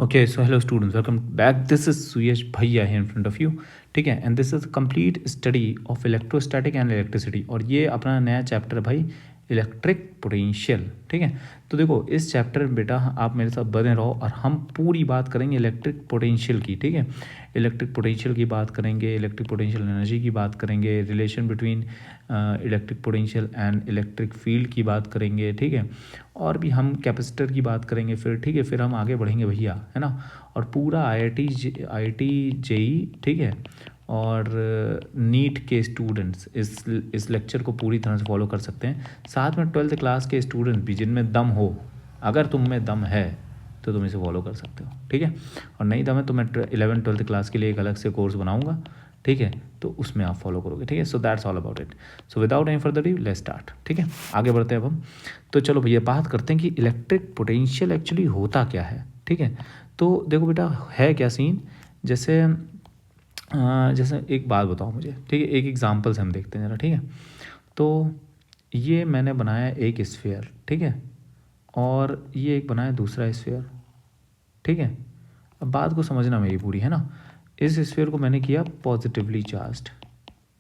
Okay, so hello students, welcome back. This is Suyesh Bhaiya here in front of you. ठीक है, and this is complete study of electrostatic and electricity, और ये अपना नया chapter भाई electric potential. ठीक है, तो देखो इस चैप्टर में बेटा आप मेरे साथ बने रहो और हम पूरी बात करेंगे इलेक्ट्रिक पोटेंशियल की. ठीक है, इलेक्ट्रिक पोटेंशियल की बात करेंगे, इलेक्ट्रिक पोटेंशियल एनर्जी की बात करेंगे, relation between electric potential and electric field की बात करेंगे. ठीक है, और भी हम कैपेसिटर की बात करेंगे फिर. ठीक है, फिर हम आगे बढ़ेंगे भैया, है ना. और पूरा आई आई टी जेई, ठीक है, और नीट के स्टूडेंट्स इस लेक्चर को पूरी तरह से फॉलो कर सकते हैं. साथ में 12th क्लास के स्टूडेंट्स भी जिनमें दम हो, अगर तुम में दम है तो तुम इसे फॉलो कर सकते हो. ठीक है, और नहीं दम है तो मैं 11th-12th क्लास के लिए एक अलग से कोर्स बनाऊंगा. ठीक है, तो उसमें आप फॉलो करोगे. ठीक है, सो that's all about it. So without any further due let's start. ठीक है, आगे बढ़ते हैं अब हम. तो चलो भैया बात करते हैं कि इलेक्ट्रिक पोटेंशियल एक्चुअली होता क्या है. ठीक है, तो देखो बेटा है क्या सीन. जैसे जैसे एक बात बताओ मुझे. ठीक है, एक एग्जांपल से हम देखते हैं ज़रा. ठीक है, तो ये मैंने बनाया एक स्फीयर. ठीक है, और ये एक बनाया दूसरा स्फीयर. ठीक है, अब बात को समझना मेरी पूरी, है ना. इस स्फीयर को मैंने किया पॉजिटिवली चार्ज्ड.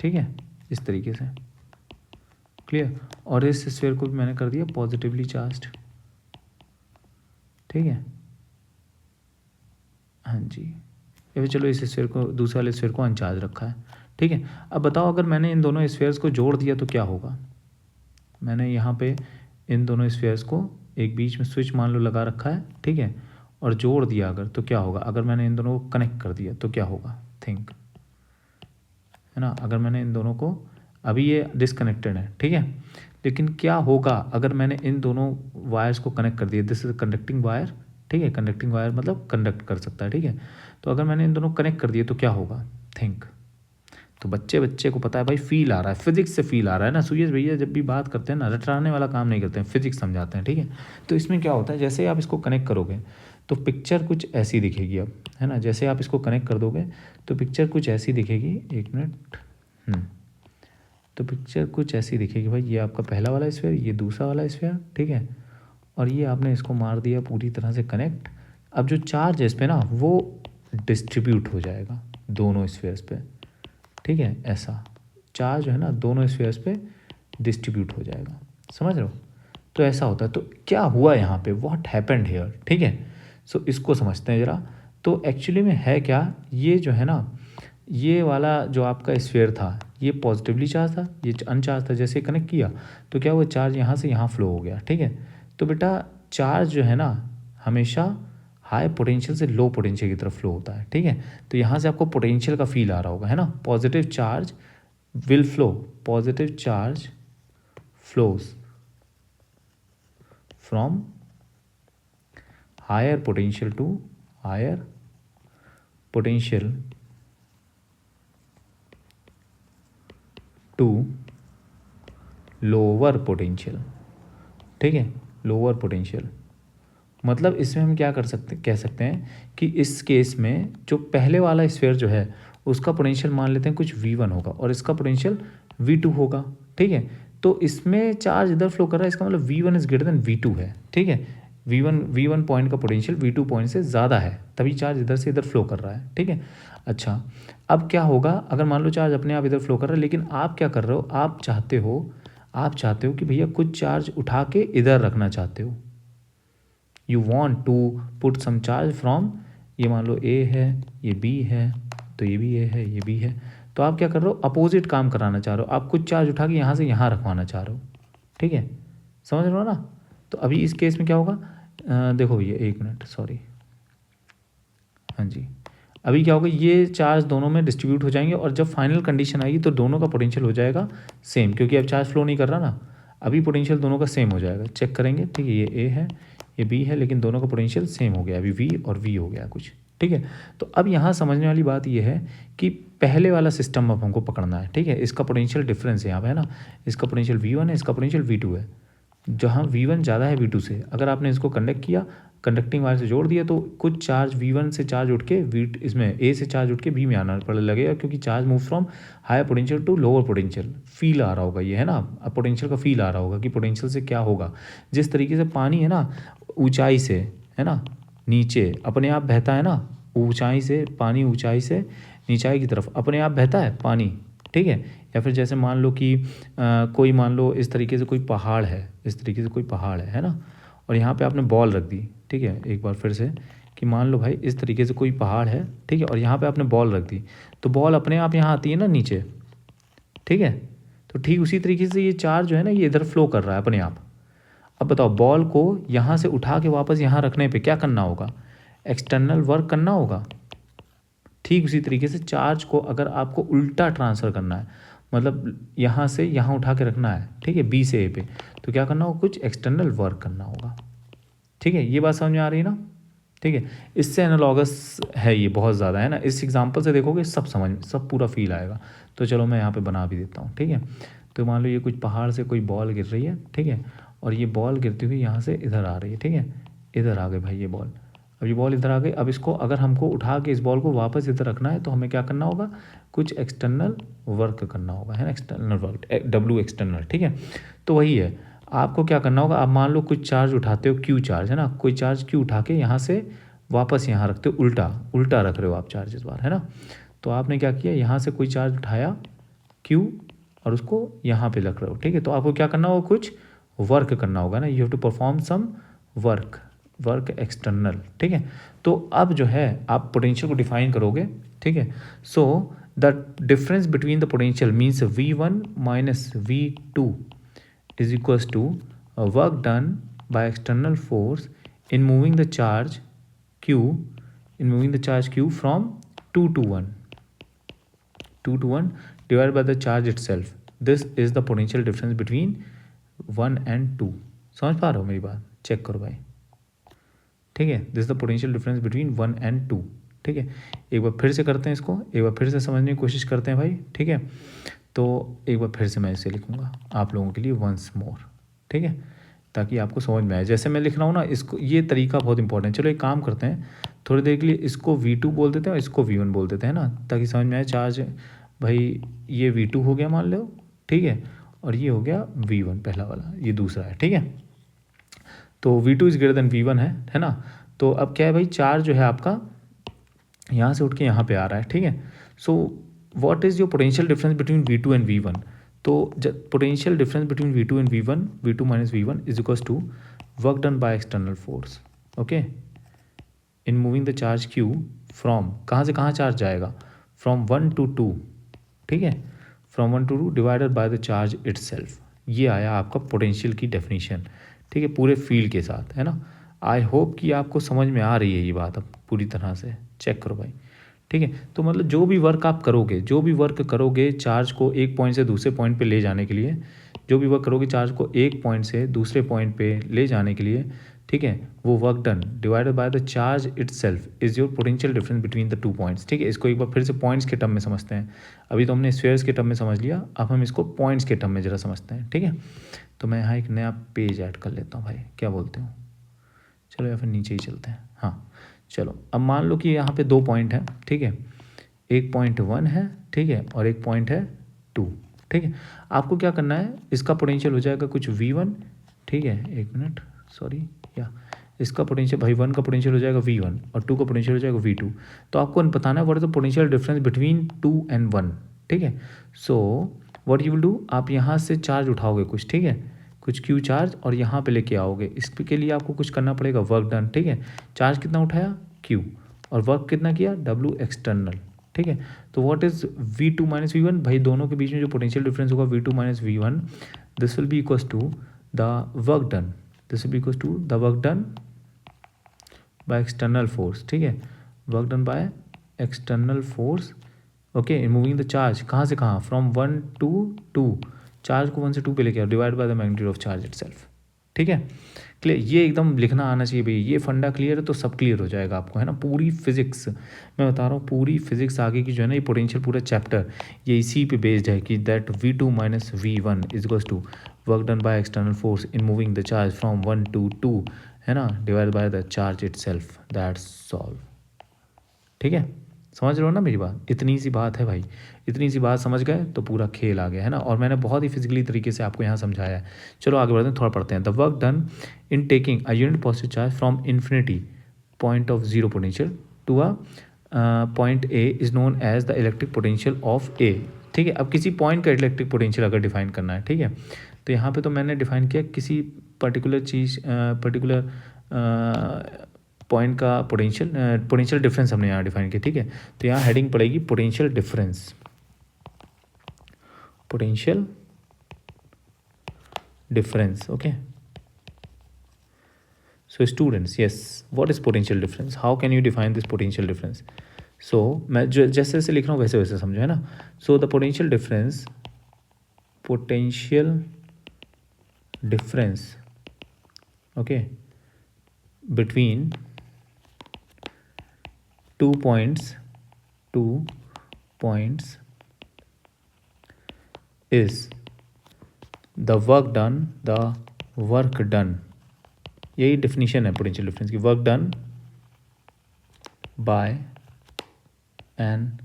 ठीक है, इस तरीके से, क्लियर. और इस स्फीयर को भी मैंने कर दिया पॉजिटिवली चार्ज्ड. ठीक है, हाँ जी. या फिर चलो इस स्फीयर को, दूसरे वाले स्फीयर को अनचार्ज रखा है. ठीक है, अब बताओ अगर मैंने इन दोनों स्फीयर्स को जोड़ दिया तो क्या होगा. मैंने यहाँ पे इन दोनों स्फीयर्स को एक बीच में स्विच मान लो लगा रखा है. ठीक है, और जोड़ दिया अगर तो क्या होगा. अगर मैंने इन दोनों को कनेक्ट कर दिया तो क्या होगा. थिंक, है ना. अगर मैंने इन दोनों को, अभी ये डिसकनेक्टेड है. ठीक है, लेकिन क्या होगा अगर मैंने इन दोनों वायर्स को कनेक्ट कर दिया. This is conducting wire. ठीक है, कंडक्टिंग वायर मतलब कंडक्ट कर सकता है. ठीक है, तो अगर मैंने इन दोनों कनेक्ट कर दिए तो क्या होगा. थिंक. तो बच्चे को पता है भाई, फील आ रहा है, फिजिक्स से फील आ रहा है ना. सुयश भैया जब भी बात करते हैं ना, रटाने वाला काम नहीं करते हैं, फिजिक्स समझाते हैं. ठीक है, तो इसमें क्या होता है, जैसे आप इसको कनेक्ट करोगे तो पिक्चर कुछ ऐसी दिखेगी अब, है ना. जैसे आप इसको कनेक्ट कर दोगे तो पिक्चर कुछ ऐसी दिखेगी. एक मिनट. तो पिक्चर कुछ ऐसी दिखेगी भाई. ये आपका पहला वाला स्फीयर, ये दूसरा वाला स्फीयर. ठीक है, और ये आपने इसको मार दिया पूरी तरह से कनेक्ट. अब जो चार्ज है इस पर ना, वो डिस्ट्रीब्यूट हो जाएगा दोनों स्फीयर्स पे. ठीक है, ऐसा चार्ज है ना दोनों स्फीयर्स पे डिस्ट्रीब्यूट हो जाएगा. समझ रहे हो. तो ऐसा होता है. तो क्या हुआ यहाँ पे, व्हाट हैपेंड हियर. ठीक है, सो इसको समझते हैं ज़रा. तो एक्चुअली में है क्या, ये जो है ना, ये वाला जो आपका स्फीयर था ये पॉजिटिवली चार्ज था, ये अनचार्ज था. जैसे कनेक्ट किया तो क्या हुआ, चार्ज यहाँ से यहाँ फ्लो हो गया. ठीक है, तो बेटा चार्ज जो है ना हमेशा हाई पोटेंशियल से लो पोटेंशियल की तरफ फ्लो होता है. ठीक है, तो यहाँ से आपको पोटेंशियल का फील आ रहा होगा, है ना. Positive charge will flow, positive charge flows from higher potential to higher potential to lower potential. ठीक है, लोअर पोटेंशियल मतलब इसमें हम क्या कर सकते, कह सकते हैं कि इस केस में जो पहले वाला स्फीयर जो है उसका पोटेंशियल मान लेते हैं कुछ V1 होगा और इसका पोटेंशियल V2 होगा. ठीक है, तो इसमें चार्ज इधर फ्लो कर रहा है, इसका मतलब V1 is greater than V2 है. ठीक है, V1 पॉइंट का पोटेंशियल V2 पॉइंट से ज़्यादा है, तभी चार्ज इधर से इधर फ्लो कर रहा है. ठीक है, अच्छा अब क्या होगा, अगर मान लो चार्ज अपने आप इधर फ्लो कर रहा है, लेकिन आप क्या कर रहे हो, आप चाहते हो कि भैया कुछ चार्ज उठा के इधर रखना चाहते हो. You want to put some charge from, ये मान लो A है, ये B है, तो ये भी A है, ये B है. तो आप क्या कर रहे हो, अपोजिट काम कराना चाह रहे हो. आप कुछ चार्ज उठा के यहाँ से यहाँ रखवाना चाह रहे हो. ठीक है, समझ रहे हो ना. तो अभी इस केस में क्या होगा, देखो भैया एक मिनट, सॉरी. हाँ जी, अभी क्या होगा, ये चार्ज दोनों में डिस्ट्रीब्यूट हो जाएंगे और जब फाइनल कंडीशन आएगी तो दोनों का पोटेंशियल हो जाएगा सेम, क्योंकि अब चार्ज फ्लो नहीं कर रहा ना. अभी पोटेंशियल दोनों का सेम हो जाएगा. चेक करेंगे. ठीक है, ये A है, ये B है, लेकिन दोनों का पोटेंशियल सेम हो गया. अभी V और V हो गया कुछ. ठीक है, तो अब यहाँ समझने वाली बात ये है कि पहले वाला सिस्टम अब हमको पकड़ना है. ठीक है, इसका पोटेंशियल डिफरेंस है यहाँ पे, है ना. इसका पोटेंशियल V1 है, इसका पोटेंशियल V2 है. जहाँ V1 ज़्यादा है V2 से, अगर आपने इसको कंडक्ट किया, कंडक्टिंग वायर से जोड़ दिया, तो कुछ चार्ज V1 से चार्ज उठ के इसमें A से चार्ज उठ के B में आना पड़े लगेगा, क्योंकि charge move from higher potential to lower potential. Feel आ रहा होगा ये, है ना. अब पोटेंशियल का फील आ रहा होगा कि पोटेंशियल से क्या होगा. जिस तरीके से पानी है ना ऊंचाई से, है ना, नीचे अपने आप बहता है ना, ऊंचाई से पानी, ऊंचाई से नीचाई की तरफ अपने आप बहता है पानी, ठीक है। या फिर जैसे मान लो कि कोई मान लो इस तरीके से कोई पहाड़ है, इस तरीके से कोई पहाड़ है ना, और यहाँ पे आपने बॉल रख दी, ठीक है। एक बार फिर से कि मान लो भाई इस तरीके से कोई पहाड़ है, ठीक है, और यहाँ पे आपने बॉल रख दी, तो बॉल अपने आप यहाँ आती है ना नीचे, ठीक है। तो ठीक उसी तरीके से ये चार्ज जो है ना ये इधर फ्लो कर रहा है अपने आप। अब बताओ बॉल को यहाँ से उठा के वापस यहाँ रखने पे क्या करना होगा, एक्सटर्नल वर्क करना होगा। ठीक उसी तरीके से चार्ज को अगर आपको उल्टा ट्रांसफ़र करना है, मतलब यहाँ से यहाँ उठा के रखना है, ठीक है, बी से ए पे, तो क्या करना होगा, कुछ एक्सटर्नल वर्क करना होगा, ठीक है। ये बात समझ में आ रही है ना, ठीक है। इससे एनालॉगस है ये बहुत ज़्यादा, है ना। इस एग्जांपल से देखोगे सब पूरा फील आएगा। तो चलो मैं यहाँ पे बना भी देता हूँ, ठीक है। तो मान लो ये कुछ पहाड़ से कोई बॉल गिर रही है, ठीक है, और ये बॉल गिरती हुई यहाँ से इधर आ रही है, ठीक है, इधर आ गई भाई ये बॉल। अब ये बॉल इधर आ गई, अब इसको अगर हमको उठा के इस बॉल को वापस इधर रखना है तो हमें क्या करना होगा, कुछ एक्सटर्नल वर्क करना होगा, है ना, एक्सटर्नल वर्क, डब्ल्यू एक्सटर्नल, ठीक है। तो वही है, आपको क्या करना होगा, आप मान लो कुछ चार्ज उठाते हो, क्यू चार्ज है ना, कोई चार्ज क्यू उठा के यहाँ से वापस यहाँ रखते हो, उल्टा उल्टा रख रहे हो आप चार्ज इस बार, है ना। तो आपने क्या किया, यहाँ से कोई चार्ज उठाया क्यू और उसको यहाँ पे रख रहे हो, ठीक है। तो आपको क्या करना होगा, कुछ वर्क करना होगा ना, you have to perform some work external, ठीक है। तो अब जो है आप पोटेंशियल को डिफाइन करोगे, ठीक है। So the difference between the potential means V1 minus V2 is equals to work done by external force in moving the charge q from 2 to 1 divided by the charge itself. This is the potential difference between 1 and 2. समझ पा रहे हो मेरी बात, check करो भाई, ठीक है। This the potential difference between 1 and 2, ठीक है। एक बार फिर से करते हैं इसको, एक बार फिर से समझने की कोशिश करते हैं भाई, ठीक है। तो एक बार फिर से मैं इसे लिखूँगा आप लोगों के लिए वंस मोर, ठीक है, ताकि आपको समझ में आए। जैसे मैं लिख रहा हूँ ना, इसको ये तरीका बहुत इंपॉर्टेंट है। चलो एक काम करते हैं, थोड़ी देर के लिए इसको V2 बोल देते हैं और इसको V1 बोल देते हैं ना, ताकि समझ में आए। चार्ज भाई ये V2 हो गया मान लो, ठीक है, और ये हो गया V1 पहला वाला, ये दूसरा है, ठीक है। तो V2 is greater than V1 है ना। तो अब क्या है भाई, चार्ज जो है आपका यहाँ से उठ के यहाँ पे आ रहा है, ठीक है। So what is your potential difference between V2 and V1। तो potential difference between V2 and V1, V2 minus V1 is equals to work done by external force, okay, in moving the charge Q from, कहाँ से कहाँ charge जाएगा, from 1 to 2, ठीक है, from 1 to 2 divided by the charge itself. ये आया आपका potential की डेफिनेशन, ठीक है, पूरे फील्ड के साथ, है ना। आई होप कि आपको समझ में आ रही है ये बात अब पूरी तरह से, चेक करो भाई, ठीक है। तो मतलब जो भी वर्क करोगे चार्ज को एक पॉइंट से दूसरे पॉइंट पे ले जाने के लिए, जो भी वर्क करोगे चार्ज को एक पॉइंट से दूसरे पॉइंट पे ले जाने के लिए, ठीक है, वो work done divided by the charge itself is your potential difference between the 2 points, ठीक है। इसको एक बार फिर से पॉइंट्स के टर्म में समझते हैं। अभी तो हमने स्फीयर्स के टर्म में समझ लिया, अब हम इसको पॉइंट्स के टर्म में ज़रा समझते हैं, ठीक है। तो मैं यहाँ एक नया पेज ऐड कर लेता हूँ भाई, क्या बोलते हो, चलो या फिर नीचे ही चलते हैं। हाँ चलो, अब मान लो कि यहाँ पे 2 पॉइंट हैं, ठीक है, एक पॉइंट 1 है, ठीक है, और एक पॉइंट है 2, ठीक है। आपको क्या करना है, इसका पोटेंशियल हो जाएगा कुछ V1, ठीक है, एक मिनट सॉरी, या इसका पोटेंशियल भाई 1 का पोटेंशियल हो जाएगा V1 और 2 का पोटेंशियल हो जाएगा V2। तो आपको बताना है what is the potential difference between 2 and 1, ठीक है। So what you will do, आप यहाँ से चार्ज उठाओगे कुछ, ठीक है, कुछ Q चार्ज और यहाँ पे लेके आओगे। इसके लिए आपको कुछ करना पड़ेगा, वर्क डन, ठीक है। चार्ज कितना उठाया Q और वर्क कितना किया W एक्सटर्नल, ठीक है। तो what is V2 minus V1, भाई दोनों के बीच में जो पोटेंशियल डिफरेंस होगा V2 minus V1, this will be equals to the work done, this will be equals to the work done by external force, ठीक है, work done by external force, okay, in moving the charge कहाँ से कहाँ, from 1 to 2, charge को 1 से 2 पे लेके आओ, divide by the magnitude of charge itself, ठीक है। क्लियर, ये एकदम लिखना आना चाहिए भाई, ये फंडा क्लियर है तो सब क्लियर हो जाएगा आपको, है ना। पूरी फिजिक्स मैं बता रहा हूँ, पूरी फिजिक्स आगे की जो है ना, ये पोटेंशियल पूरा चैप्टर ये इसी पे बेस्ड है कि that V2 minus V1 is equals to work done by external force in moving the charge from 1 to 2, है ना, divide by the charge itself, that's solve, ठीक है। समझ रहे हो ना मेरी बात, इतनी सी बात है भाई, इतनी सी बात समझ गए तो पूरा खेल आ गया, है ना। और मैंने बहुत ही फिजिकली तरीके से आपको यहाँ समझाया है। चलो आगे बढ़ते हैं, थोड़ा पढ़ते हैं। The work done in taking a unit positive charge from infinity point of zero potential to a point A is known as the electric potential of A। ठीक है, अब किसी पॉइंट का इलेक्ट्रिक पोटेंशियल अगर डिफाइन करना है, ठीक है, तो यहाँ पे तो मैंने डिफाइन किया किसी पर्टिकुलर चीज़ पर्टिकुलर पॉइंट का पोटेंशियल डिफरेंस हमने यहाँ डिफाइन किया, ठीक है। तो यहाँ हेडिंग पड़ेगी potential difference, potential difference, okay. So students, yes, what is potential difference? How can you define this potential difference? So मैं जैसे जैसे लिख रहा हूँ वैसे वैसे समझो, है ना। So the potential difference, okay, between two points is the work done, यही डेफिनेशन है पोटेंशियल डिफरेंस की, work done bye an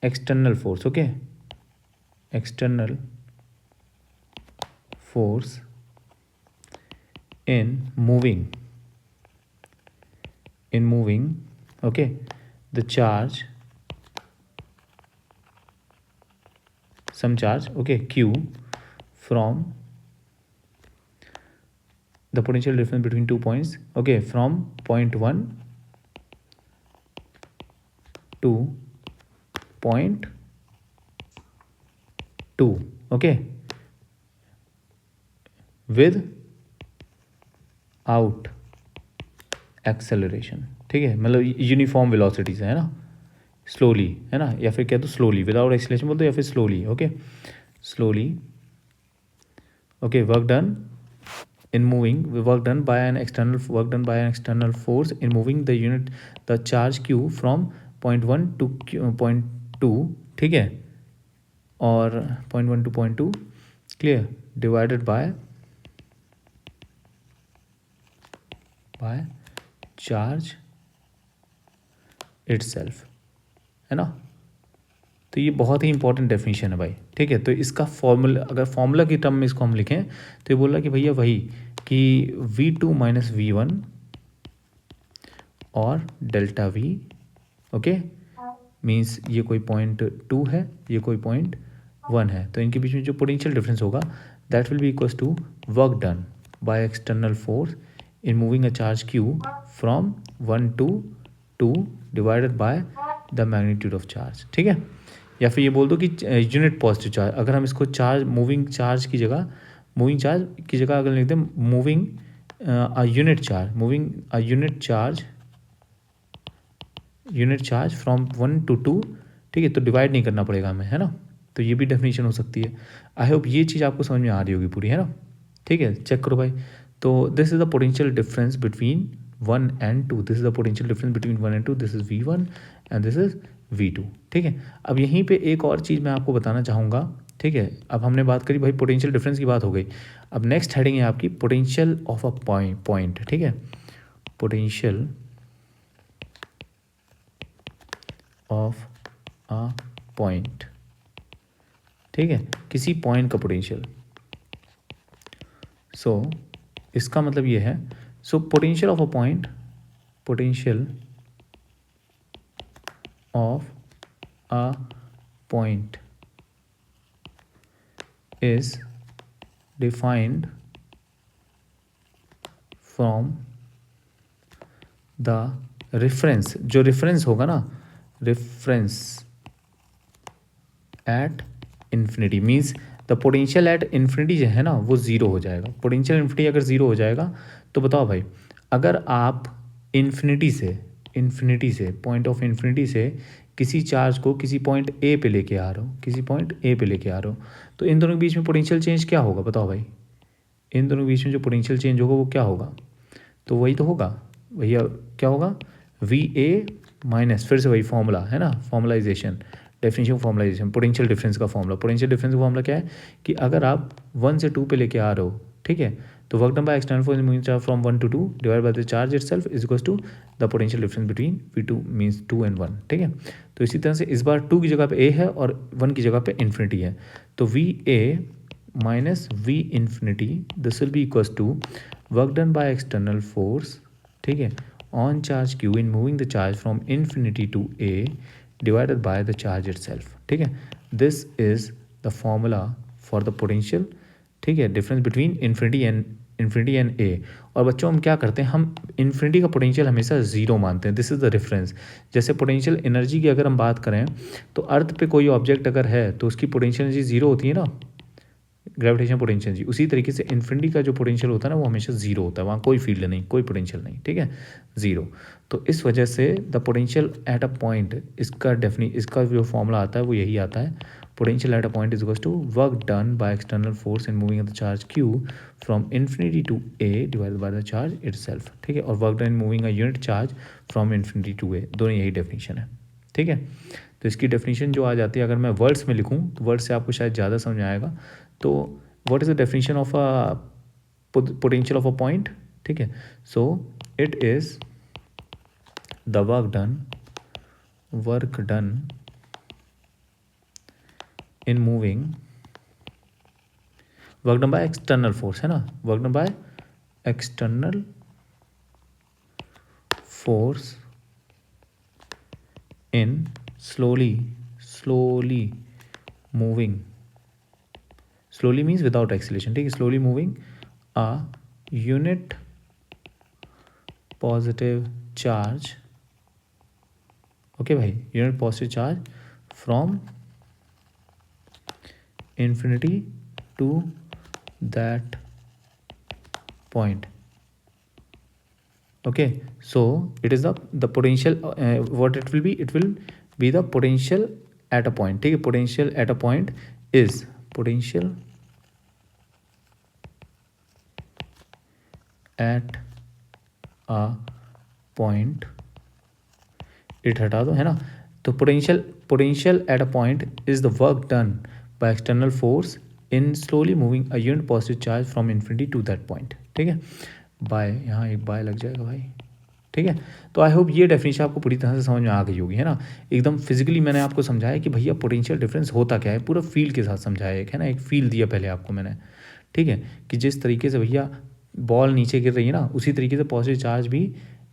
external force, okay, external force in moving, okay, the charge, some charge, okay, Q from the potential difference between 2 points, okay, from point 1 to point 2, okay, without acceleration, ठीक है, मतलब uniform velocities है ना, slowly, है ना, या फिर क्या तो स्लोली, विदाउट एक्सेलरेशन बोल दो या फिर slowly, okay, slowly, okay, work done in moving, work done by an external force in moving the charge q from point 1 to point 2, ठीक है, और point 1 to point 2, clear, divided by charge itself, है ना। तो ये बहुत ही important definition है भाई, ठीक है। तो इसका फॉर्मूला, अगर फॉर्मूला की टर्म में इसको हम लिखें तो ये बोल रहा है कि भैया वही कि V2 माइनस V1 और डेल्टा V, ओके, मीन्स ये कोई पॉइंट 2 है, ये कोई पॉइंट 1 है, तो इनके बीच में जो पोटेंशियल डिफरेंस होगा that will be equals to work done by external force in moving a charge Q from 1 to 2 divided by the magnitude of charge, ठीक है। या फिर ये बोल दो कि यूनिट पॉजिटिव चार्ज, अगर हम इसको मूविंग चार्ज की जगह अगर लिख दें moving a unit charge from 1 to 2, ठीक है, तो डिवाइड नहीं करना पड़ेगा हमें, है ना। तो ये भी डेफिनेशन हो सकती है। आई होप ये चीज़ आपको समझ में आ रही होगी पूरी, है ना, ठीक है। चेक करो भाई, तो this is the potential difference between 1 and 2, this is the potential difference between 1 and 2, this is V1 and this is V2, ठीक है। अब यहीं पे एक और चीज़ मैं आपको बताना चाहूँगा, ठीक है। अब हमने बात करी भाई पोटेंशियल डिफरेंस की बात हो गई, अब नेक्स्ट हेडिंग है आपकी पोटेंशियल ऑफ अ पॉइंट, ठीक है, पोटेंशियल ऑफ अ पॉइंट, ठीक है, किसी पॉइंट का पोटेंशियल। सो इसका मतलब ये है, so potential of a point, potential of a point is defined from the reference, जो reference होगा ना, reference at infinity means the potential at infinity जो है ना वो ज़ीरो हो जाएगा। पोटेंशियल इन्फिनिटी अगर ज़ीरो हो जाएगा तो बताओ भाई, अगर आप इन्फिनिटी से पॉइंट ऑफ इन्फिनिटी से किसी चार्ज को किसी पॉइंट ए पे लेके आ रहे हो, तो इन दोनों के बीच में पोटेंशियल चेंज क्या होगा बताओ भाई, इन दोनों के बीच में जो पोटेंशियल चेंज होगा वो क्या होगा, तो वही तो होगा भैया, क्या होगा, VA माइनस, फिर से वही फॉर्मूला है ना, formalisation, definition formalisation, potential difference का फॉर्मूला, पोटेंशियल डिफरेंस का फॉर्मूला क्या है कि अगर आप 1 से 2 पे लेके आ रहे हो, ठीक है, तो work done by external force moving charge from 1 to 2 divide by the charge itself is equals to the potential difference between V2 means 2 and 1, ठीक है। तो इसी तरह से इस बार 2 की जगह पे A है और 1 की जगह पे इन्फिनिटी है, तो VA minus V infinity this will be equals to work done by external force, ठीक है, on charge Q in moving the charge from infinity to A divided by the charge itself, ठीक है। This is the formula for the potential, ठीक है, difference between infinity and A. और बच्चों हम क्या करते हैं, हम इन्फिनिटी का पोटेंशियल हमेशा जीरो मानते हैं, दिस इज द रेफरेंस। जैसे पोटेंशियल एनर्जी की अगर हम बात करें तो अर्थ पे कोई ऑब्जेक्ट अगर है तो उसकी पोटेंशियल एनर्जी जीरो होती है ना, ग्रेविटेशन पोटेंशियल जी। उसी तरीके से इन्फिनिटी का जो पोटेंशियल होता है ना वो हमेशा जीरो होता है, वहाँ कोई फील्ड नहीं, कोई पोटेंशियल नहीं, ठीक है, जीरो। तो इस वजह से the potential at a point, इसका जो फॉर्मूला आता है वो यही आता है, potential at a point is equals to work done by external force in moving the charge Q from infinity to A divided by the charge itself, ठीक है। और work done in moving a unit charge from infinity to A, दोनों यही definition है, ठीक है। तो इसकी डेफिनेशन जो आ जाती है, अगर मैं वर्ड्स में लिखूँ तो वर्ड से आपको शायद ज़्यादा समझ में आएगा। तो what is the definition of a potential of a point, ठीक है। So it is the work done in moving, work done by external force, है ना, work done by external force in slowly moving, slowly means without acceleration, ठीक है, slowly moving a unit positive charge, okay भाई, unit positive charge from infinity to that point, okay। So it is the potential, what it will be the potential at a point, ठीक है। potential at a point is potential at a point, it हटा दो, है ना। तो potential at a point is the work done by external force in slowly moving a unit positive charge from infinity to that point, ठीक है। Bye, यहाँ एक bye लग जाएगा भाई, ठीक है। तो आई होप ये डेफिनेशन आपको पूरी तरह से समझ में आ गई होगी, है ना। एकदम फिजिकली मैंने आपको समझाया कि भैया पोटेंशियल डिफरेंस होता क्या है, पूरा फील्ड के साथ समझाया, एक है ना, एक फील दिया पहले आपको मैंने, ठीक है, कि जिस तरीके से भैया बॉल नीचे गिर रही है ना, उसी तरीके से पॉजिटिव चार्ज भी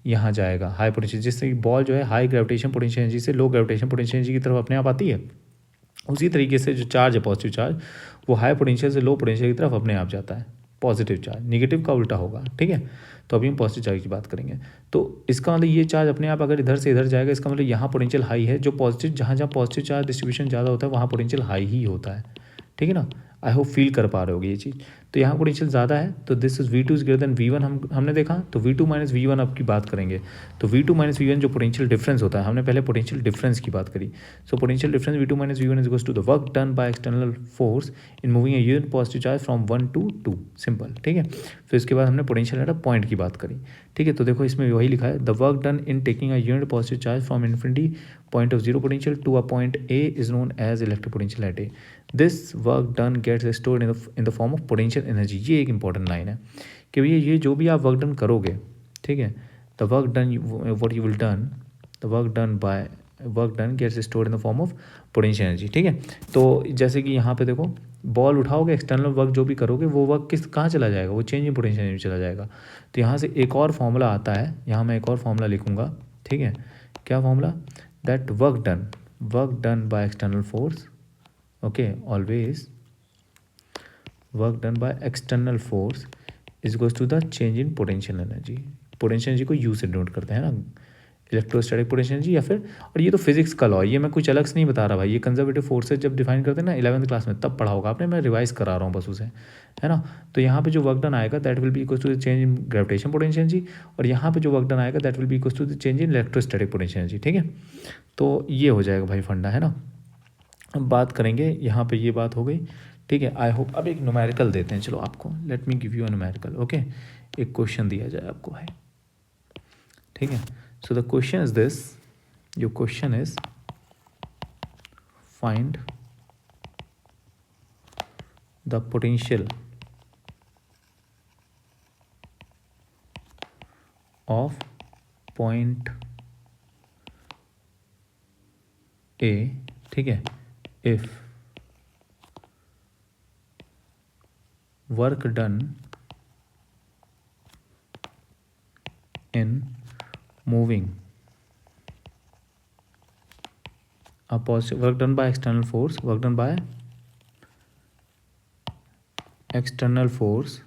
यहाँ जाएगा हाई पोटेंशियल, जिससे बॉल जो है हाई ग्रेविटेशन पोटेंशियल एनर्जी से लो ग्रेविटेशन पोटेंशियल एनर्जी की तरफ अपने आप आती है, उसी तरीके से जो चार्ज है पॉजिटिव चार्ज वो हाई पोटेंशियल से लो पोटेंशियल की तरफ अपने आप जाता है, पॉजिटिव चार्ज, नेगेटिव का उल्टा होगा, ठीक है। तो अभी हम पॉजिटिव चार्ज की बात करेंगे। तो इसका मतलब ये चार्ज अपने आप अगर इधर से इधर जाएगा, इसका मतलब यहाँ पोटेंशियल हाई है, जो पॉजिटिव जहाँ जहाँ पॉजिटिव चार्ज डिस्ट्रीब्यूशन ज़्यादा होता है वहाँ पोटेंशियल हाई ही होता है, ठीक है ना। आई होप फील कर पा रहे होगे ये चीज़। तो यहाँ पोटेंशियल ज़्यादा है, तो this is V2 is greater than V1 हमने देखा, तो V2 माइनस V1 अब की बात करेंगे। तो V2 माइनस V1 जो पोटेंशियल डिफरेंस होता है, हमने पहले पोटेंशियल डिफरेंस की बात करी। So potential difference V2 minus V1 is equals to the work done by external force in moving a unit positive charge from 1 to 2, simple, ठीक है। फिर इसके बाद हमने पोटेंशियल एट अ पॉइंट की बात करी, ठीक है। तो देखो इसमें वही लिखा है, the work done in taking a unit positive charge from infinity point of zero potential to a point A is known as electric potential at A। This work done gets stored in the form of potential energy. ये एक important line है कि भैया ये जो भी आप work done करोगे, ठीक है, the work done what you will done, the work done gets stored in the form of potential energy, ठीक है। तो जैसे कि यहाँ पे देखो, बॉल उठाओगे, एक्सटर्नल वर्क जो भी करोगे वो वर्क कहाँ चला जाएगा, वो चेंज इन पोटेंशियल एनर्जी चला जाएगा। तो यहाँ से एक और फॉर्मूला आता है, यहाँ मैं एक और फॉर्मूला लिखूँगा, ठीक है। क्या formula, that work done by external force, okay, always work done by external force is equals to the change in potential energy. Potential energy को यू से डिनोट करते हैं ना, इलेक्ट्रोस्टैटिक पोटेंशियल एनर्जी या फिर, और ये तो फिजिक्स का लॉ है, ये मैं कुछ अलग से नहीं बता रहा भाई, ये कंजर्वेटिव फोर्सेज जब डिफाइन करते हैं ना 11th क्लास में तब पढ़ा होगा आपने, मैं रिवाइज करा रहा हूँ बस उसे, है ना। तो यहाँ पे जो वर्क डन आएगा that will be equal to the change in gravitation potential energy, और यहाँ पे जो वर्क डन आएगा that will be equal to the change in electrostatic potential energy, ठीक है। तो ये हो जाएगा भाई फंडा, है ना। अब बात करेंगे, यहाँ पे ये बात हो गई, ठीक है। आई होप अब एक न्यूमेरिकल देते हैं, चलो आपको, let me give you a numerical, okay. एक क्वेश्चन दिया जाए आपको भाई, ठीक है। So the question is this, your question is find the potential of point A, ठीक है, if work done in moving a positive work done by external force, work done by external force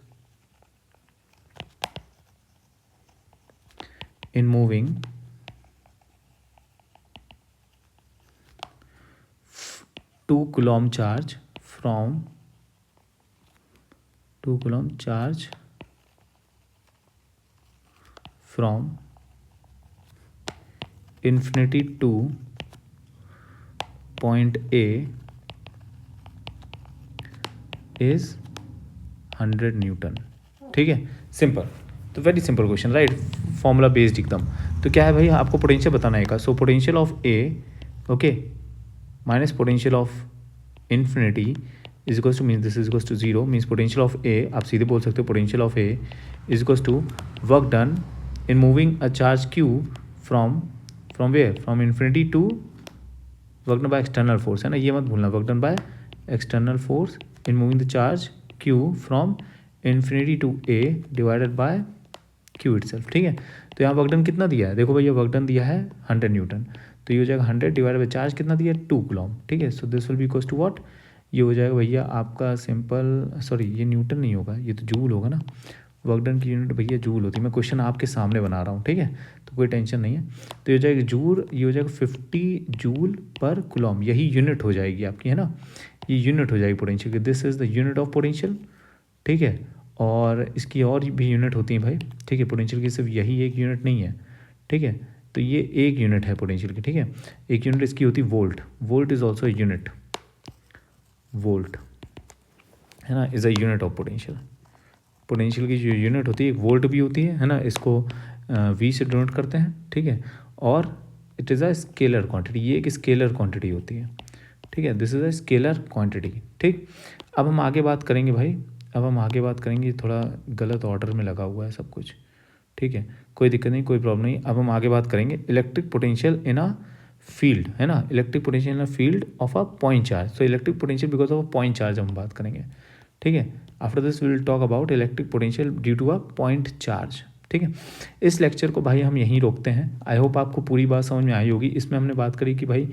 in moving 2 coulomb charge from 2 coulomb charge from infinity to point A is 100 newton. ठीक है, simple. तो very simple question, right, formula based एकदम। तो क्या है भाई, आपको potential बताना है। So potential of A, okay, minus potential of infinity is equals to, means this is equals to zero, means potential of A, आप सीधे बोल सकते हो potential of A is equals to work done in moving a charge Q from where, from infinity to work done by external force, है ना, ये मत भूलना, work done by external force in moving the charge Q from infinity to A divided by Q itself. ठीक है, तो यहाँ work done कितना दिया है, देखो भैया वर्क डन दिया है 100 न्यूटन, तो ये हो जाएगा 100 डिवाइडेड बाय चार्ज कितना दिया है 2 कूलम। ठीक है, so this will be equals to what, ये हो जाएगा भैया आपका सिंपल, सॉरी ये न्यूटन नहीं होगा, ये तो जूल होगा ना, वर्क डन की यूनिट भैया जूल होती है। मैं क्वेश्चन आपके सामने बना रहा हूँ, ठीक है, तो कोई टेंशन नहीं है। तो ये हो जाएगा जूल, ये हो जाएगा 50 जूल पर कूलम, यही यूनिट हो जाएगी आपकी, है ना, ये यूनिट हो जाएगी पोटेंशियल की। This is the unit of potential. ठीक है, और इसकी और भी यूनिट होती हैं भाई। ठीक है, पोटेंशियल की सिर्फ यही एक यूनिट नहीं है। ठीक है, तो ये एक यूनिट है पोटेंशियल की। ठीक है, एक यूनिट इसकी होती है volt, volt is also unit, volt, है ना, is a unit of potential. Potential की जो यूनिट होती है एक वोल्ट भी होती है ना, इसको वी से डिनोट करते हैं। ठीक है, और it is a scalar quantity, ये एक स्केलर क्वांटिटी होती है। ठीक है, this is a scalar quantity. ठीक, अब हम आगे बात करेंगे भाई, अब हम आगे बात करेंगे, थोड़ा गलत ऑर्डर में लगा हुआ है सब कुछ। ठीक है, कोई दिक्कत नहीं, कोई प्रॉब्लम नहीं। अब हम आगे बात करेंगे electric potential in a field, है ना, electric potential in a field of a point charge. तो electric potential because of a point charge हम बात करेंगे। ठीक है, after this we will talk about electric potential due to a point charge. ठीक है, इस लेक्चर को भाई हम यहीं रोकते हैं। आई होप आपको पूरी बात समझ में आई होगी। इसमें हमने बात करी कि भाई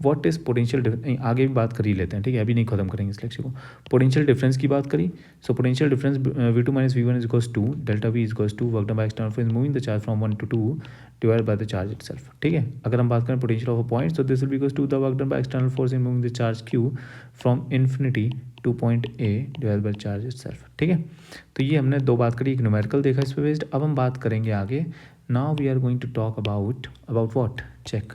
व्हाट इज़ पोटेंशियल, आगे भी बात कर ही लेते हैं। ठीक है, अभी नहीं खत्म करेंगे इस लेक्चर को। पोटेंशियल डिफरेंस की बात करी। So potential difference V2 minus V1 is equals to delta V is equals to work done by external force moving the charge from 1 to 2 divide by the charge itself. ठीक है, अगर हम बात करें potential of a point, so this will be equals to the work done by external force in moving the charge Q from infinity to point A divide by charge itself. ठीक है, तो ये हमने दो बात करी, एक न्यूमेरिकल देखा इस पे बेस्ड। अब हम बात करेंगे आगे, now we are going to talk about what, check.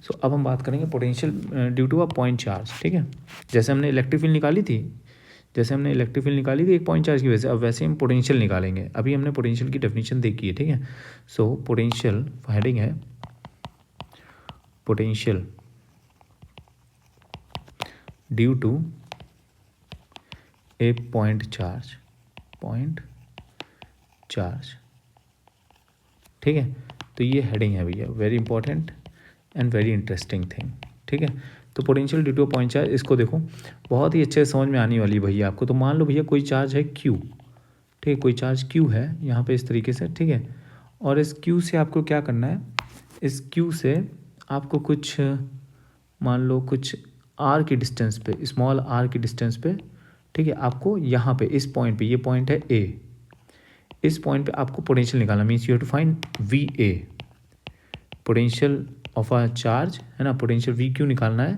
So अब हम बात करेंगे potential due to a point charge. ठीक है, जैसे हमने इलेक्ट्रिक फील्ड निकाली थी, जैसे हमने इलेक्ट्रिक फील्ड निकाली थी एक पॉइंट चार्ज की वजह से, अब वैसे हम पोटेंशियल निकालेंगे। अभी हमने पोटेंशियल की डेफिनेशन देखी है। ठीक है, सो पोटेंशियल हेडिंग है potential due to a point charge, point charge. ठीक है, तो ये हेडिंग है भैया, very important and very interesting thing. ठीक है, तो potential due to point charge, इसको देखो बहुत ही अच्छे से समझ में आने वाली है भैया आपको। तो मान लो भैया कोई चार्ज है Q, ठीक है, कोई चार्ज Q है यहाँ पे इस तरीके से। ठीक है, और इस Q से आपको क्या करना है, इस Q से आपको कुछ मान लो कुछ R की डिस्टेंस पे, स्मॉल R की डिस्टेंस पे, ठीक है, आपको यहाँ पे इस पॉइंट पे, ये पॉइंट है A, इस पॉइंट पे आपको पोटेंशियल निकालना, means you have to find VA, potential of a charge, है ना, पोटेंशियल VQ निकालना है,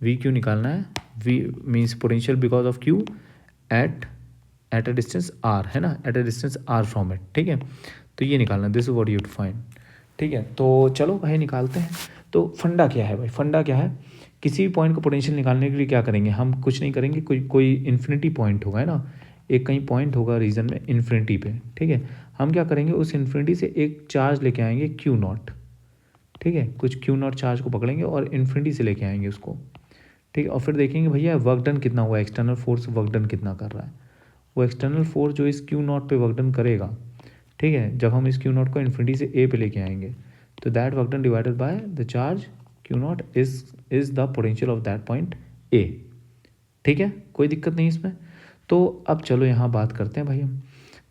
VQ निकालना है, V means potential because of Q at a distance R, है ना, at a distance R from it. ठीक है, तो ये निकालना, this is what you to find. ठीक है, तो चलो भाई निकालते हैं। तो फंडा क्या है भाई, फंडा क्या है, किसी भी पॉइंट को पोटेंशियल निकालने के लिए क्या करेंगे हम, कुछ नहीं करेंगे, कोई इन्फिनिटी पॉइंट होगा, है ना, एक कहीं पॉइंट होगा रीजन में इन्फिनिटी पे। ठीक है, हम क्या करेंगे, उस इन्फिनिटी से एक चार्ज लेके आएंगे Q0। ठीक है, कुछ Q0 चार्ज को पकड़ेंगे और इन्फिनिटी से लेके आएंगे उसको। ठीक है, और फिर देखेंगे भैया वर्क डन कितना हुआ, एक्सटर्नल फोर्स वर्क डन कितना कर रहा है। वो एक्सटर्नल फोर्स जो इस Q0 पे वर्क डन करेगा, ठीक है, जब हम इस Q0 को इन्फिनिटी से A पे लेके आएंगे, तो that work done divided by the charge Q0 is the potential of that point A। ठीक है, कोई दिक्कत नहीं इसमें। तो अब चलो यहाँ बात करते हैं भाई हम।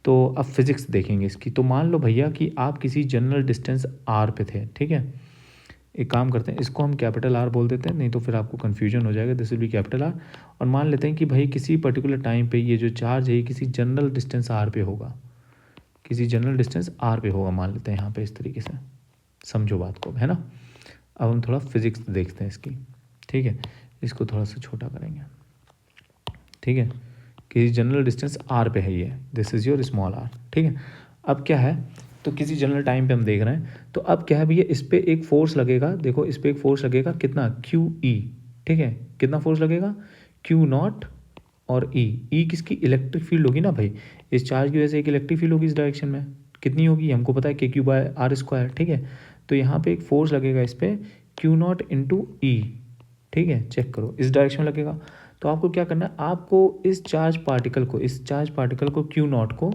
तो अब फिजिक्स देखेंगे इसकी। तो मान लो भैया कि आप किसी जनरल डिस्टेंस आर पे थे, ठीक है। एक काम करते हैं, इसको हम कैपिटल आर बोल देते हैं, नहीं तो फिर आपको कन्फ्यूजन हो जाएगा। This will B capital R. और मान लेते हैं कि भाई किसी पर्टिकुलर टाइम पे ये जो चार्ज है किसी जनरल डिस्टेंस आर पे होगा, किसी जनरल डिस्टेंस आर पे होगा, मान लेते हैं यहाँ पे इस तरीके से, समझो बात को, है ना। अब हम थोड़ा फिजिक्स देखते हैं इसकी, ठीक है। इसको थोड़ा सा छोटा करेंगे, ठीक है। किसी जनरल डिस्टेंस आर पे है ये, this is your small R, ठीक है। अब क्या है, तो किसी जनरल टाइम पे हम देख रहे हैं, तो अब क्या है भैया, इस पर एक फोर्स लगेगा, देखो इस पर एक फोर्स लगेगा कितना, क्यू ई, ठीक है। कितना फोर्स लगेगा, क्यू नॉट और ई किसकी, इलेक्ट्रिक फील्ड होगी ना भाई, इस चार्ज की वजह से एक इलेक्ट्रिक फील्ड होगी इस डायरेक्शन में, कितनी होगी हमको पता है, के क्यू बाय आर स्क्वायर, ठीक है। तो यहाँ पे एक फोर्स लगेगा इस पर, क्यू नॉट इंटू ई, ठीक है। चेक करो इस डायरेक्शन में लगेगा। तो आपको क्या करना है, आपको इस चार्ज पार्टिकल को क्यू नॉट को,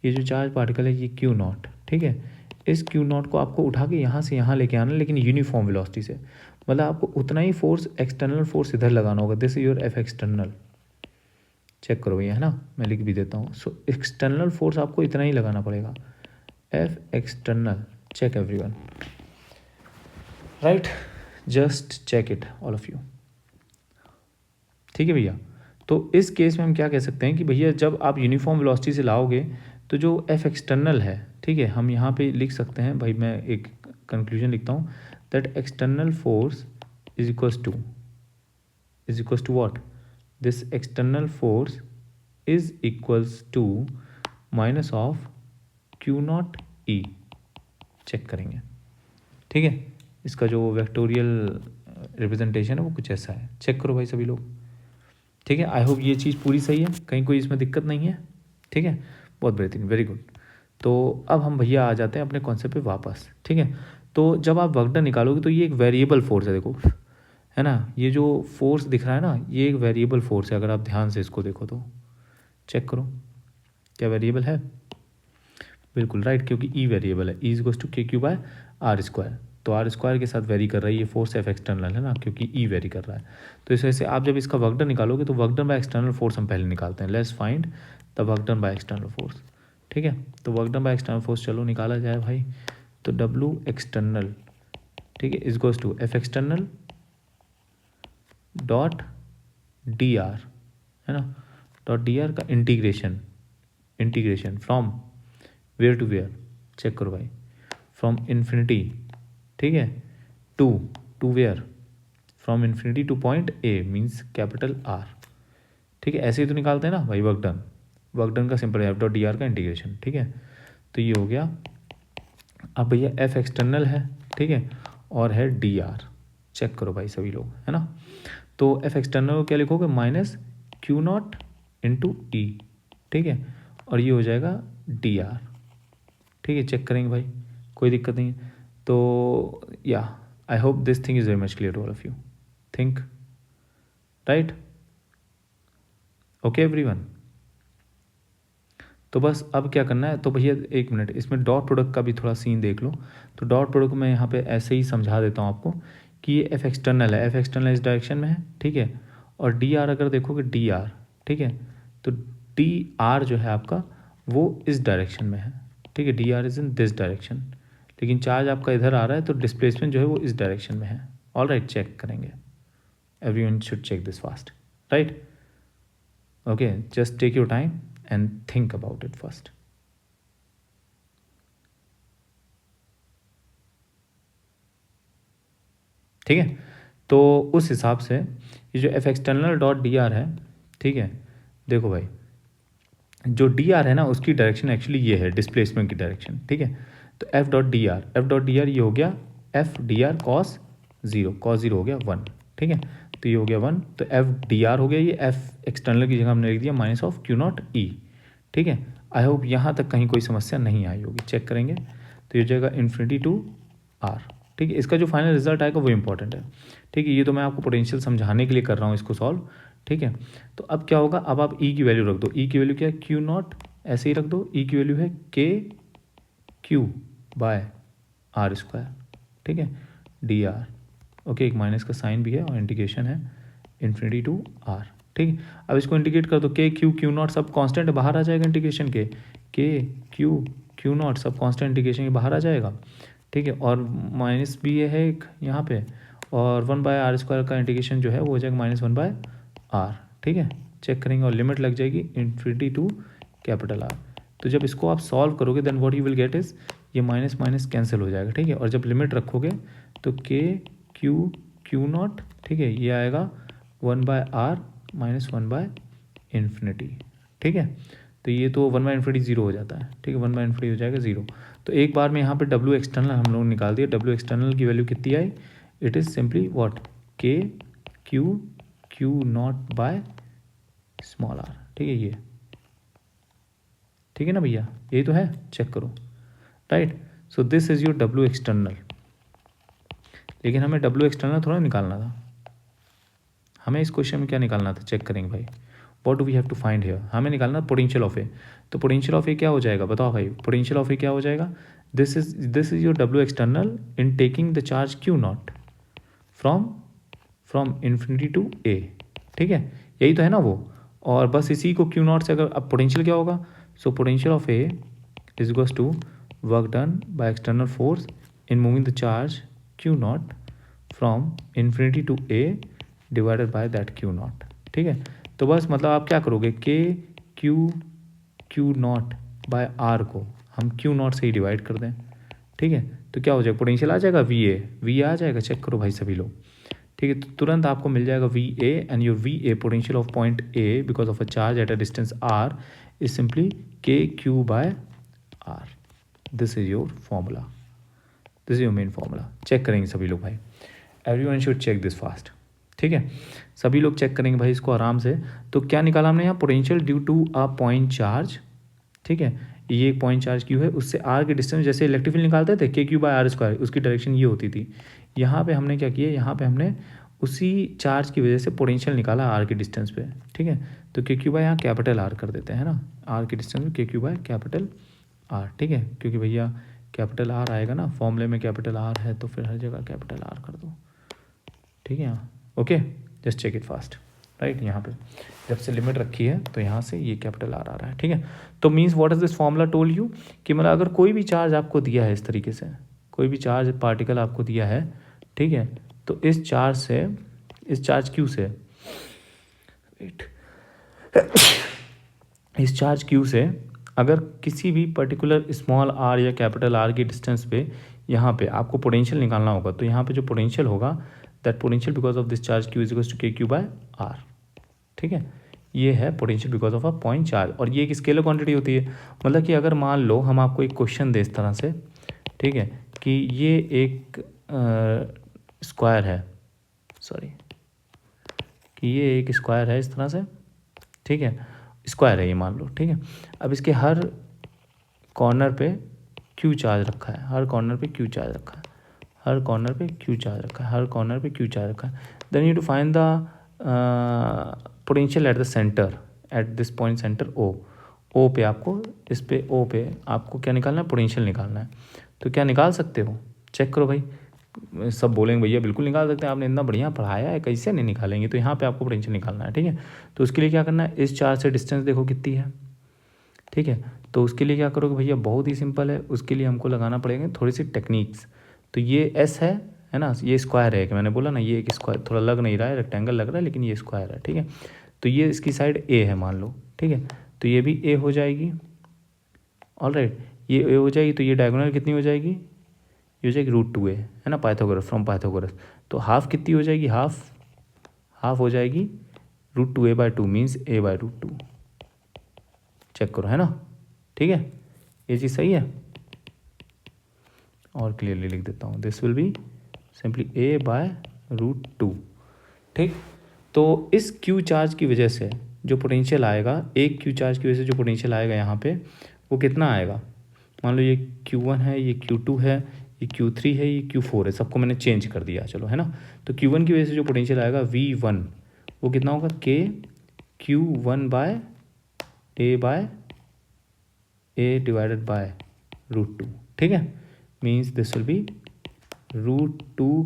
ये जो चार्ज पार्टिकल है ये क्यू नॉट, ठीक है, इस क्यू नॉट को आपको उठा के यहाँ से यहाँ लेके आना, लेकिन यूनिफॉर्म वेलोसिटी से, मतलब आपको उतना ही फोर्स, एक्सटर्नल फोर्स इधर लगाना होगा। This is your F external, check करो भैया, है ना, मैं लिख भी देता हूँ। सो एक्सटर्नल फोर्स आपको इतना ही लगाना पड़ेगा, F external, check everyone, right, just check it all of you, ठीक है भैया। तो इस केस में हम क्या कह सकते हैं कि भैया जब आप यूनिफॉर्म वेलोसिटी से लाओगे तो जो एफ एक्सटर्नल है, ठीक है, हम यहाँ पे लिख सकते हैं भाई, मैं एक कंक्लूजन लिखता हूँ, that external force is equals to what, this external force is equals to minus of Q naught E, check करेंगे, ठीक है। इसका जो वेक्टोरियल रिप्रेजेंटेशन है वो कुछ ऐसा है, चेक करो भाई सभी लोग, ठीक है। आई होप ये चीज़ पूरी सही है, कहीं कोई इसमें दिक्कत नहीं है, ठीक है, बहुत बेहतरीन, वेरी गुड। तो अब हम भैया आ जाते हैं अपने कॉन्सेप्ट पे वापस, ठीक है। तो जब आप वर्क डन निकालोगे तो ये एक वेरिएबल फोर्स है, देखो, है ना, ये जो फोर्स दिख रहा है ना, ये एक वेरिएबल फोर्स है, अगर आप ध्यान से इसको देखो तो, चेक करो क्या वेरिएबल है, बिल्कुल राइट, क्योंकि ई वेरिएबल है, ई इज इक्वल्स टू के क्यू बाय आर स्क्वायर, तो आर स्क्वायर के साथ वेरी कर रहा है ये फोर्स, एफ एक्सटर्नल है ना, क्योंकि ई वेरी कर रहा है। तो इस वजह से आप जब इसका वर्क डन निकालोगे तो work done by external force हम पहले निकालते हैं, let's find the work done by external force, ठीक है। तो work done by external force चलो निकाला जाए भाई, तो डब्ल्यू एक्सटर्नल, ठीक है, is goes to F external dot D R, है ना, डॉट डी आर का integration from where to where, check करो भाई, फ्रॉम इन्फिनिटी, ठीक है, to where, from infinity to point A means capital R, ठीक है। ऐसे ही तो निकालते हैं ना भाई वर्क डन का simple F dot D R का इंटीग्रेशन, ठीक है। तो ये हो गया। अब भैया एफ एक्सटर्नल है, ठीक है, और है डी आर, चेक करो भाई सभी लोग, है ना। तो एफ एक्सटर्नल को क्या लिखोगे, माइनस क्यू नॉट इंटू ई, ठीक है, और ये हो जाएगा डी आर, ठीक है। चेक करेंगे भाई, कोई दिक्कत नहीं है। तो या I hope this thing is very much clear to all of you, think, right, okay everyone. तो बस अब क्या करना है, तो भैया एक मिनट, इसमें डॉट प्रोडक्ट का भी थोड़ा सीन देख लो। तो डॉट प्रोडक्ट में यहाँ पे ऐसे ही समझा देता हूँ आपको कि ये एफ एक्सटर्नल है, एफ एक्सटर्नल इस डायरेक्शन में है, ठीक है, और डी आर अगर देखोगे डी आर, ठीक है, तो डी आर जो है आपका वो इस डायरेक्शन में है, ठीक है, D R is in this direction, लेकिन चार्ज आपका इधर आ रहा है तो डिस्प्लेसमेंट जो है वो इस डायरेक्शन में है। ऑल राइट, चेक करेंगे, everyone should check this fast, right, okay, just take your time and think about it first. ठीक है, तो उस हिसाब से ये जो F external dot D R है, ठीक है, देखो भाई जो डी आर है ना उसकी डायरेक्शन एक्चुअली ये है डिस्प्लेसमेंट की डायरेक्शन, ठीक है। तो एफ डॉट डी आर ये हो गया F D R cos zero हो गया 1, ठीक है, तो ये हो गया 1, तो एफ डी आर हो गया, ये एफ एक्सटर्नल की जगह हमने लिख दिया माइनस ऑफ क्यू नॉट ई, ठीक है। आई होप यहाँ तक कहीं कोई समस्या नहीं आई होगी, चेक करेंगे। तो ये हो जाएगा इन्फिनिटी टू आर, ठीक है। इसका जो फाइनल रिजल्ट आएगा वो इंपॉर्टेंट है, ठीक है, ये तो मैं आपको पोटेंशियल समझाने के लिए कर रहा हूँ इसको सॉल्व, ठीक है। तो अब क्या होगा, अब आप ई की वैल्यू रख दो, ई की वैल्यू क्या है, क्यू नॉट, ऐसे ही रख दो, ई की वैल्यू है के क्यू बाय आर स्क्वायर, ठीक है, डी आर, ओके, एक माइनस का साइन भी है और इंटीग्रेशन है इन्फिनिटी टू आर, ठीक है। अब इसको इंटीग्रेट कर दो, के क्यू क्यू नॉट सब कांस्टेंट बाहर आ जाएगा इंटीग्रेशन के, के क्यू नॉट सब कांस्टेंट इंटीग्रेशन के बाहर आ जाएगा, ठीक है। और माइनस भी ये है एक यहाँ पे, और 1/r² का इंटीग्रेशन जो है वो हो जाएगा -1/r, ठीक है। चेक करेंगे और लिमिट लग जाएगी इन्फिनिटी टू कैपिटल R। तो जब इसको आप सॉल्व करोगे then what you will get is ये माइनस माइनस कैंसिल हो जाएगा, ठीक है। और जब लिमिट रखोगे तो क्यू नॉट, ठीक है, ये आएगा 1/r -1/∞, ठीक है। तो ये तो 1/∞ 0 हो जाता है, ठीक है, 1/∞ हो जाएगा 0। तो एक बार में यहाँ पे W एक्सटर्नल हम लोग निकाल दिया। W एक्सटर्नल की वैल्यू कितनी आई, it is simply what Q naught by small r, ठीक है, ये ठीक है ना भैया, यही तो है, चेक करो, right. So this is your W external. लेकिन हमें W एक्सटर्नल थोड़ा निकालना था, हमें इस क्वेश्चन में क्या निकालना था, चेक करेंगे भाई। What do we have to find here, हमें निकालना पोटेंशियल ऑफ ए। तो पोटेंशियल ऑफ ए क्या हो जाएगा, बताओ भाई, पोटेंशियल ऑफ ए क्या हो जाएगा। This is your W external in taking the charge Q naught from infinity to A, ठीक है, यही तो है ना वो। और बस इसी को क्यू नॉट से अगर अब पोटेंशियल क्या होगा, so potential of A is equals to work done by external force in moving the charge Q naught from infinity to A divided by that Q naught, ठीक है। तो बस मतलब आप क्या करोगे, क्यू नॉट बाय आर को हम क्यू नॉट से ही डिवाइड कर दें, ठीक है। तो क्या हो जाएगा, पोटेंशियल आ जाएगा वी ए आ जाएगा, चेक करो भाई सभी लोग, ठीक है। तो तुरंत आपको मिल जाएगा V A, and your V A potential of point A because of a charge at a distance R is simply KQ by R. This is your formula, this is your main formula. Check करेंगे सभी लोग भाई, everyone should check this fast, ठीक है। सभी लोग check करेंगे भाई इसको आराम से। तो क्या निकाला हमने यहाँ, potential due to a point charge, ठीक है, ये एक पॉइंट चार्ज क्यू है, उससे आर के डिस्टेंस, जैसे इलेक्ट्रिक फील्ड निकालते थे KQ बाय R², उसकी डायरेक्शन ये होती थी। यहाँ पे हमने क्या किया, यहाँ पे हमने उसी चार्ज की वजह से पोटेंशियल निकाला आर के डिस्टेंस पे, ठीक है। तो KQ बाय यहाँ कैपिटल R कर देते हैं ना, आर के डिस्टेंस में KQ बाय कैपिटल R, ठीक है, क्योंकि भैया कैपिटल R आएगा ना फॉर्मूले में, कैपिटल R है तो फिर हर जगह कैपिटल R कर दो, ठीक है। Okay, just check it fast, right. यहाँ पे जब से लिमिट रखी है तो यहाँ से ये कैपिटल R आ रहा है, ठीक है। तो means what is this formula told you, कि मतलब अगर कोई भी चार्ज आपको दिया है इस तरीके से, कोई भी चार्ज पार्टिकल आपको दिया है, ठीक है, तो इस चार्ज क्यू से इस चार्ज क्यू से अगर किसी भी पर्टिकुलर स्मॉल r या कैपिटल R की डिस्टेंस पे यहाँ पे आपको पोटेंशियल निकालना होगा, तो यहाँ पे जो पोटेंशियल होगा, that potential because of this charge Q is equals to KQ by R, ठीक है। ये है potential because of a point charge, और ये एक स्केलर क्वांटिटी होती है। मतलब कि अगर मान लो हम आपको एक क्वेश्चन दे इस तरह से, ठीक है, कि ये एक स्क्वायर है, सॉरी, कि ये एक स्क्वायर है इस तरह से, ठीक है, स्क्वायर है ये मान लो, ठीक है। अब इसके हर कॉर्नर पे क्यू चार्ज रखा है, हर कॉर्नर पे क्यू चार्ज रखा है, हर कॉर्नर पे क्यू चार्ज रखा है, हर कॉर्नर पे क्यू चार्ज रखा है। Then you to find the potential at the centre, at this point centre O पे आपको, इस पे ओ पे आपको क्या निकालना है, पोटेंशियल निकालना है। तो क्या निकाल सकते हो, चेक करो भाई। सब बोलेंगे भैया बिल्कुल निकाल सकते हैं, आपने इतना बढ़िया पढ़ाया है, कैसे नहीं निकालेंगे। तो यहाँ पे आपको पोटेंशियल निकालना है, ठीक है। तो उसके लिए क्या करना है, इस चार्ज से डिस्टेंस देखो कितनी है, ठीक है। तो उसके लिए क्या करोगे भैया, बहुत ही सिंपल है, उसके लिए हमको लगाना पड़ेगा थोड़ी सी टेक्निक्स। तो ये S है ना, ये स्क्वायर है कि मैंने बोला ना, ये एक स्क्वायर थोड़ा लग नहीं रहा है, रेक्टेंगल लग रहा है, लेकिन ये स्क्वायर है, ठीक है। तो ये इसकी साइड A है मान लो, ठीक है, तो ये भी A हो जाएगी, ऑलराइट, ये A हो जाएगी। तो ये डायगोनल कितनी हो जाएगी, ये हो जाएगी √2a, है ना, पाइथागोरस, फ्रॉम पाइथागोरस। तो हाफ कितनी हो जाएगी, हाफ हो जाएगी √2a/2 मीन्स a/√2, चेक करो, है ना, ठीक है, ये चीज़ सही है। और क्लियरली लिख देता हूँ, this will be simply a/√2, ठीक। तो इस क्यू चार्ज की वजह से जो पोटेंशियल आएगा, एक क्यू चार्ज की वजह से जो पोटेंशियल आएगा यहाँ पे, वो कितना आएगा, मान लो ये Q1 है, ये Q2 है, ये Q3 है, ये Q4 है, सबको मैंने चेंज कर दिया, चलो, है ना। तो Q1 की वजह से जो पोटेंशियल आएगा V1, वो कितना होगा, KQ1 bye A divided bye √2, ठीक है। Means this will be √2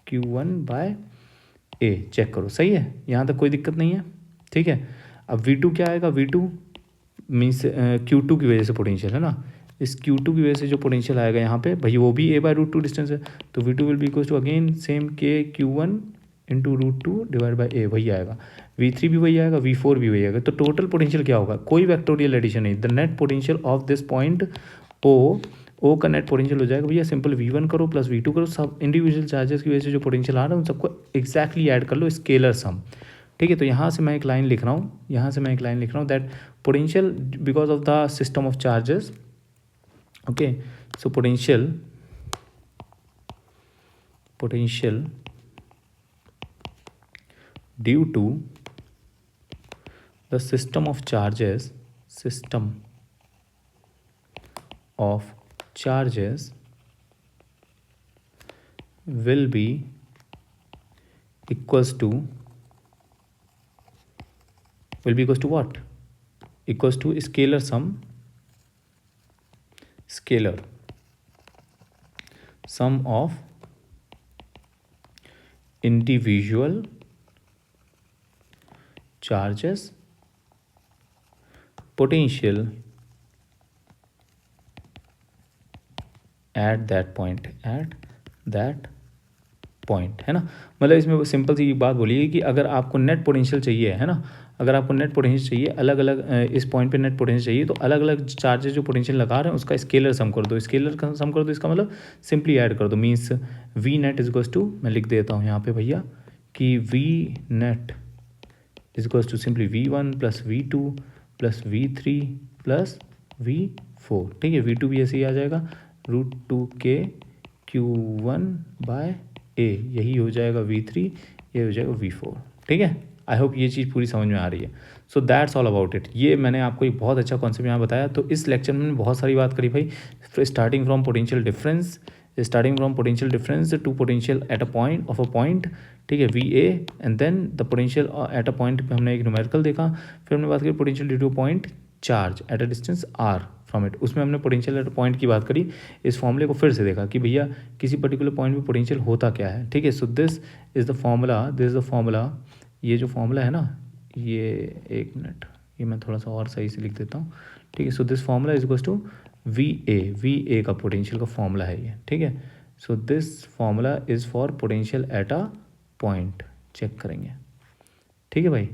Q1 by A, check करो, सही है, यहाँ तक कोई दिक्कत नहीं है, ठीक है। अब V2 क्या आएगा, V2 मीन्स Q2 की वजह से पोटेंशियल है ना, इस Q2 की वजह से जो पोटेंशियल आएगा यहाँ पे भाई वो भी a/√2 डिस्टेंस है, तो V2 will be equal to again same KQ1 into √2 divide by A, वही आएगा। V3 भी वही आएगा, V4 भी वही आएगा। तो टोटल पोटेंशियल क्या होगा, कोई वेक्टोरियल एडिशन नहीं, the net potential of this point O का नेट पोटेंशियल हो जाएगा भैया सिंपल V1 करो प्लस V2 करो, सब इंडिविजुअल चार्जेस की वजह से जो पोटेंशियल आ रहा है उन सबको एक्जैक्टली ऐड कर लो, स्केलर सम। ठीक है, तो यहाँ से मैं एक लाइन लिख रहा हूँ, यहाँ से मैं एक लाइन लिख रहा हूँ that potential because of the system of charges, okay, so potential due to the system of charges will be equals to what? Equals to scalar sum of individual charges potential at that point, है ना। मतलब इसमें simple सी बात बोलिए कि अगर आपको net potential चाहिए, है ना, अगर आपको नेट पोटेंशियल चाहिए, अलग अलग इस पॉइंट पे नेट पोटेंशियल चाहिए, तो अलग अलग चार्जेस जो पोटेंशियल लगा रहे हैं उसका स्केलर सम कर दो, इसका मतलब सिंपली ऐड कर दो, means V net is equals to, मैं लिख देता हूँ यहाँ पे भैया कि V net is equals to simply V1 plus V2 plus V3 plus V4। ठीक है, V2 भी ऐसे ही आ जाएगा √2 के Q1 बाय ए, यही हो जाएगा V3, ये हो जाएगा V4। ठीक है, आई होप ये चीज़ पूरी समझ में आ रही है। सो दैट्स ऑल अबाउट इट। ये मैंने आपको एक बहुत अच्छा कॉन्सेप्ट यहाँ बताया। तो इस लेक्चर में बहुत सारी बात करी भाई, starting from potential difference to potential at a point of a point, ठीक है, VA, and then the potential at a point पे हमने एक न्यूमेरिकल देखा। फिर हमने बात करी potential due to point charge at a distance R from it, उसमें हमने पोटेंशियल एट पॉइंट की बात करी। इस फॉर्मूले को फिर से देखा कि भैया किसी पर्टिकुलर पॉइंट पे पोटेंशियल होता क्या है। ठीक है, so this is the formula, ये जो फॉर्मूला है ना, ये एक मिनट, ये मैं थोड़ा सा और सही से लिख देता हूँ। ठीक है, so this formula is equals to VA का पोटेंशियल का फॉर्मूला है ये। ठीक है, so this formula is for potential at a point, check करेंगे। ठीक है भाई,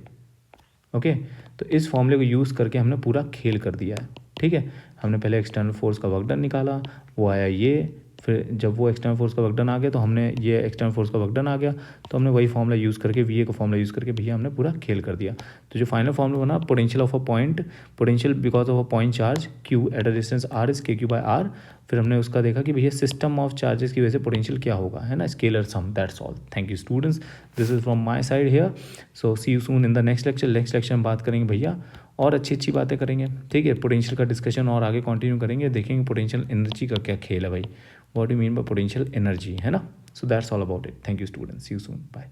ओके, तो इस फॉर्मूले को यूज़ करके हमने पूरा खेल कर दिया है। ठीक है, हमने पहले एक्सटर्नल फोर्स का वर्क डन निकाला, वो आया ये, फिर जब वो एक्सटर्नल फोर्स का वर्क डन आ गया तो हमने ये एक्सटर्नल फोर्स का वर्क डन आ गया तो हमने वही फॉर्मूला यूज़ करके VA का फॉर्मूला यूज़ करके भैया हमने पूरा खेल कर दिया। तो जो फाइनल फॉर्मूला बना potential of a point, potential because of a point charge Q at a distance R is KQ by R। फिर हमने उसका देखा कि भैया सिस्टम ऑफ चार्जेस की वजह से पोटेंशियल क्या होगा, है ना, scalar sum. That's all, thank you students, this is from my side here. So see you soon in the next lecture में बात करेंगे भैया और अच्छी बातें करेंगे। ठीक है, पोटेंशियल का डिस्कशन और आगे कंटिन्यू करेंगे, देखेंगे पोटेंशियल एनर्जी का क्या खेल है भाई, what do mean by potential energy, है ना। So that's all about it, thank you students, see you soon, bye.